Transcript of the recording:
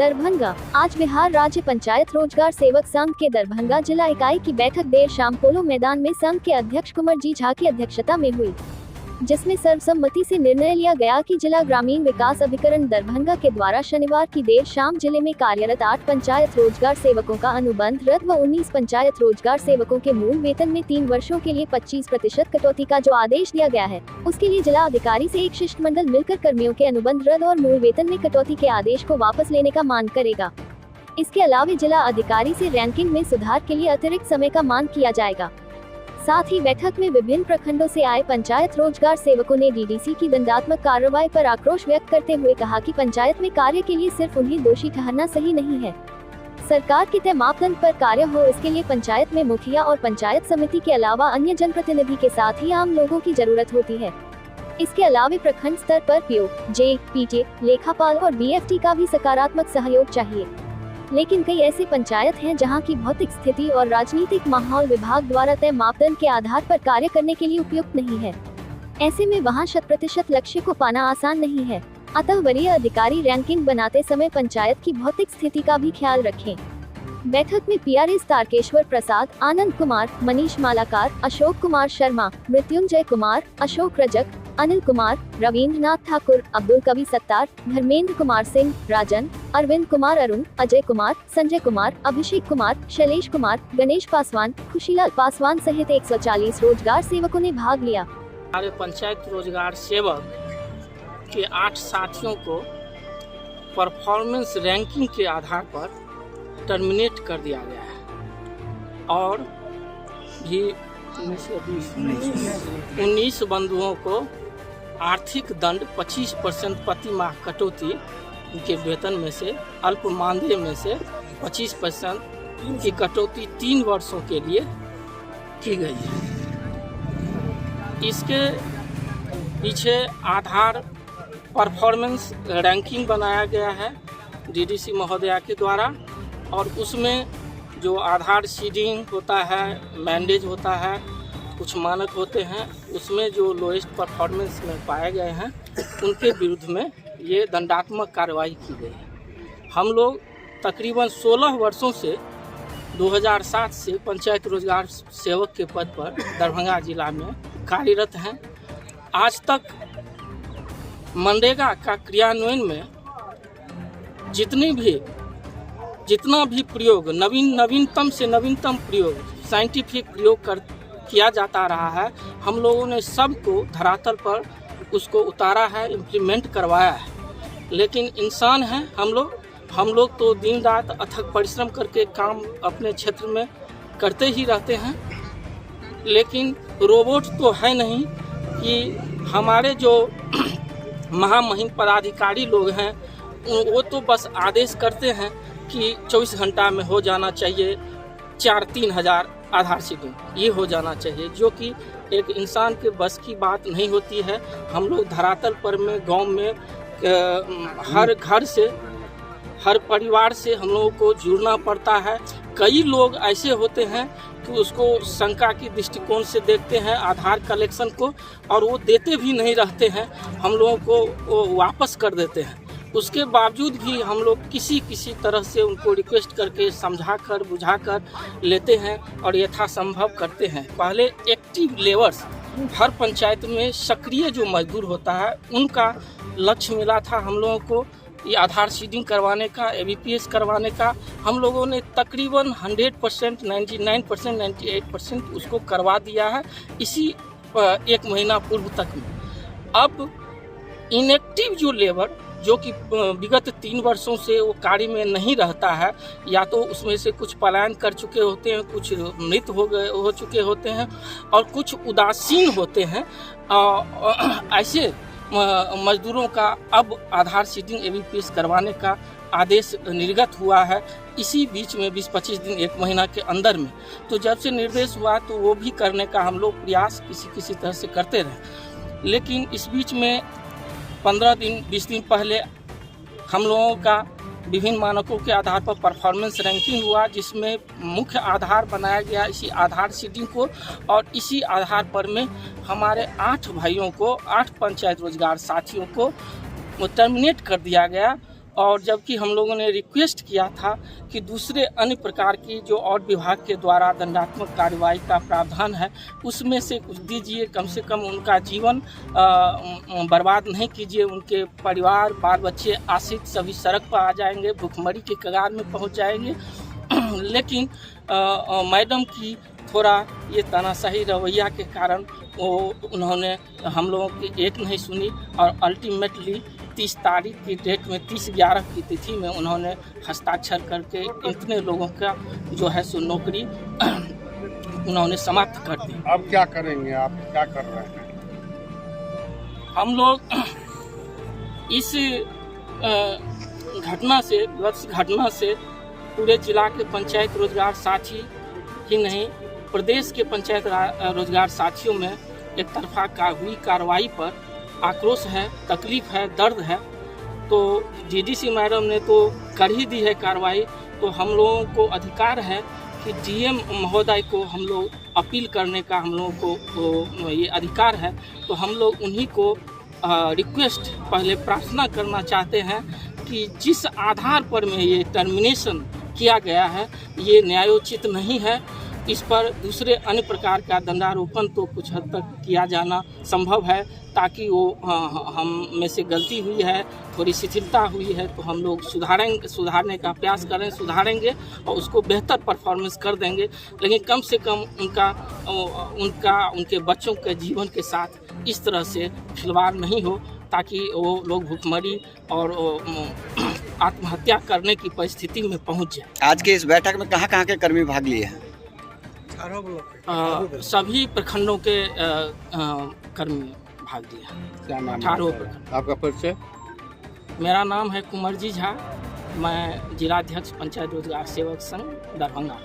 दरभंगा। आज बिहार राज्य पंचायत रोजगार सेवक संघ के दरभंगा जिला इकाई की बैठक देर शाम पोलो मैदान में संघ के अध्यक्ष कुंवर जी झा की अध्यक्षता में हुई, जिसमें सर्वसम्मति से निर्णय लिया गया कि जिला ग्रामीण विकास अभिकरण दरभंगा के द्वारा शनिवार की देर शाम जिले में कार्यरत 8 पंचायत रोजगार सेवकों का अनुबंध रद्द व 19 पंचायत रोजगार सेवकों के मूल वेतन में 3 वर्षों के लिए 25% कटौती का जो आदेश दिया गया है, उसके लिए जिला अधिकारी से एक शिष्टमंडल मिलकर कर्मियों के अनुबंध रद्द और मूल वेतन में कटौती के आदेश को वापस लेने का मांग करेगा। इसके अलावा जिला अधिकारी से रैंकिंग में सुधार के लिए अतिरिक्त समय का मांग किया जाएगा। साथ ही बैठक में विभिन्न प्रखंडों से आए पंचायत रोजगार सेवकों ने डीडीसी की दंडात्मक कार्रवाई पर आक्रोश व्यक्त करते हुए कहा कि पंचायत में कार्य के लिए सिर्फ उन्हें दोषी ठहरना सही नहीं है। सरकार के तय मापदंड पर कार्य हो, इसके लिए पंचायत में मुखिया और पंचायत समिति के अलावा अन्य जनप्रतिनिधि के साथ ही आम लोगों की जरूरत होती है। इसके अलावा प्रखंड स्तर पर पीओ, जे, पीटे, लेखापाल और बीएफटी का भी सकारात्मक सहयोग चाहिए। लेकिन कई ऐसी पंचायत हैं जहां की भौतिक स्थिति और राजनीतिक माहौल विभाग द्वारा तय मापदंड के आधार पर कार्य करने के लिए उपयुक्त नहीं है। ऐसे में वहां 100% लक्ष्य को पाना आसान नहीं है। अतः वरीय अधिकारी रैंकिंग बनाते समय पंचायत की भौतिक स्थिति का भी ख्याल रखें। बैठक में पीआरएस तारकेश्वर प्रसाद, आनंद कुमार, मनीष मालाकार, अशोक कुमार शर्मा, मृत्युंजय कुमार, अशोक रजक, अनिल कुमार, रविंद्रनाथ ठाकुर, अब्दुल कवि सत्तार, धर्मेंद्र कुमार सिंह, राजन, अरविंद कुमार, अरुण, अजय कुमार, संजय कुमार, अभिषेक कुमार, शैलेश कुमार, गणेश पासवान, खुशीलाल पासवान सहित 140 रोजगार सेवकों ने भाग लिया। हमारे पंचायत रोजगार सेवक के 8 साथियों को परफॉर्मेंस रैंकिंग के आधार पर टर्मिनेट कर दिया गया है और भी 19 बंधुओं को आर्थिक दंड 25% प्रति माह कटौती के वेतन में से, अल्प मानदेय में से 25% की कटौती 3 वर्षों के लिए की गई है। इसके पीछे आधार परफॉर्मेंस रैंकिंग बनाया गया है डीडीसी महोदया के द्वारा और उसमें जो आधार सीडिंग होता है, मैंडेज होता है, कुछ मानक होते हैं, उसमें जो लोएस्ट परफॉर्मेंस में पाए गए हैं उनके विरुद्ध में ये दंडात्मक कार्रवाई की गई है। हम लोग तकरीबन 16 वर्षों से 2007 से पंचायत रोजगार सेवक के पद पर दरभंगा जिला में कार्यरत हैं। आज तक मनरेगा का क्रियान्वयन में जितना भी प्रयोग नवीनतम से नवीनतम प्रयोग साइंटिफिक प्रयोग किया जाता रहा है, हम लोगों ने सबको धरातल पर उसको उतारा है, इम्प्लीमेंट करवाया है। लेकिन इंसान हैं हम लोग तो दिन रात अथक परिश्रम करके काम अपने क्षेत्र में करते ही रहते हैं। लेकिन रोबोट तो है नहीं कि हमारे जो महामहिम पदाधिकारी लोग हैं वो तो बस आदेश करते हैं कि 24 घंटा में हो जाना चाहिए 4-3 हज़ार आधार सीडिंग, ये हो जाना चाहिए, जो कि एक इंसान के बस की बात नहीं होती है। हम लोग धरातल पर में गांव में हर घर से, हर परिवार से हम लोगों को जुड़ना पड़ता है। कई लोग ऐसे होते हैं कि उसको शंका की दृष्टिकोण से देखते हैं आधार कलेक्शन को और वो देते भी नहीं रहते हैं, हम लोगों को वो वापस कर देते हैं। उसके बावजूद भी हम लोग किसी तरह से उनको रिक्वेस्ट करके समझाकर बुझाकर लेते हैं और यथासंभव करते हैं। पहले एक्टिव लेबर्स हर पंचायत में सक्रिय जो मजदूर होता है उनका लक्ष्य मिला था हम लोगों को ये आधार सीडिंग करवाने का, एबीपीएस करवाने का। हम लोगों ने तकरीबन 100%, 99%, 98% उसको करवा दिया है इसी 1 महीना पूर्व तक में। अब इनएक्टिव जो लेबर जो कि विगत 3 वर्षों से वो कार्य में नहीं रहता है, या तो उसमें से कुछ पलायन कर चुके होते हैं, कुछ मृत हो चुके होते हैं और कुछ उदासीन होते हैं, ऐसे मजदूरों का अब आधार सीडिंग एबीपीएस करवाने का आदेश निर्गत हुआ है इसी बीच में 20-25 दिन 1 महीना के अंदर में। तो जब से निर्देश हुआ तो वो भी करने का हम लोग प्रयास किसी तरह से करते रहे। लेकिन इस बीच में 15 दिन 20 दिन पहले हम लोगों का विभिन्न मानकों के आधार पर परफॉर्मेंस रैंकिंग हुआ, जिसमें मुख्य आधार बनाया गया इसी आधार सीडिंग को और इसी आधार पर में हमारे 8 भाइयों को, 8 पंचायत रोजगार साथियों को टर्मिनेट कर दिया गया और जबकि हम लोगों ने रिक्वेस्ट किया था कि दूसरे अन्य प्रकार की जो और विभाग के द्वारा दंडात्मक कार्रवाई का प्रावधान है उसमें से कुछ दीजिए, कम से कम उनका जीवन बर्बाद नहीं कीजिए, उनके परिवार बाल बच्चे आश्रित सभी सड़क पर आ जाएंगे, भूखमरी के कगार में पहुंच जाएंगे। लेकिन मैडम की थोड़ा ये तानाशाही रवैया के कारण उन्होंने हम लोगों की एक नहीं सुनी और अल्टीमेटली 30 तारीख की डेट में 30/11 की तिथि में उन्होंने हस्ताक्षर करके इतने लोगों का जो है सो नौकरी उन्होंने समाप्त कर दी। अब क्या करेंगे, आप क्या कर रहे हैं? हम लोग इस घटना से पूरे जिला के पंचायत रोजगार साथी ही नहीं, प्रदेश के पंचायत रोजगार साथियों में एक तरफा हुई कार्रवाई पर आक्रोश है, तकलीफ है, दर्द है। तो डीडीसी मैडम ने तो कर ही दी है कार्रवाई, तो हम लोगों को अधिकार है कि डीएम महोदय को हम लोग अपील करने का हम लोगों को ये अधिकार है। तो हम लोग उन्हीं को रिक्वेस्ट पहले प्रार्थना करना चाहते हैं कि जिस आधार पर में ये टर्मिनेशन किया गया है ये न्यायोचित नहीं है। इस पर दूसरे अन्य प्रकार का दंडारोपण तो कुछ हद तक किया जाना संभव है, ताकि वो हम में से गलती हुई है, थोड़ी शिथिलता हुई है तो हम लोग सुधारने का प्रयास करें, सुधारेंगे और उसको बेहतर परफॉर्मेंस कर देंगे। लेकिन कम से कम उनके बच्चों के जीवन के साथ इस तरह से खिलवाड़ नहीं हो, ताकि वो लोग भूखमरी और आत्महत्या करने की परिस्थिति में पहुंच जाए। आज के इस बैठक में कहाँ के कर्मी भाग लिए हैं? सभी प्रखंडों के कर्मी भाग लिए हैं। क्या नाम है 18 प्रखंड। आपका परिचय? मेरा नाम है कुंवर जी झा, मैं जिलाध्यक्ष पंचायत रोजगार सेवक संघ दरभंगा।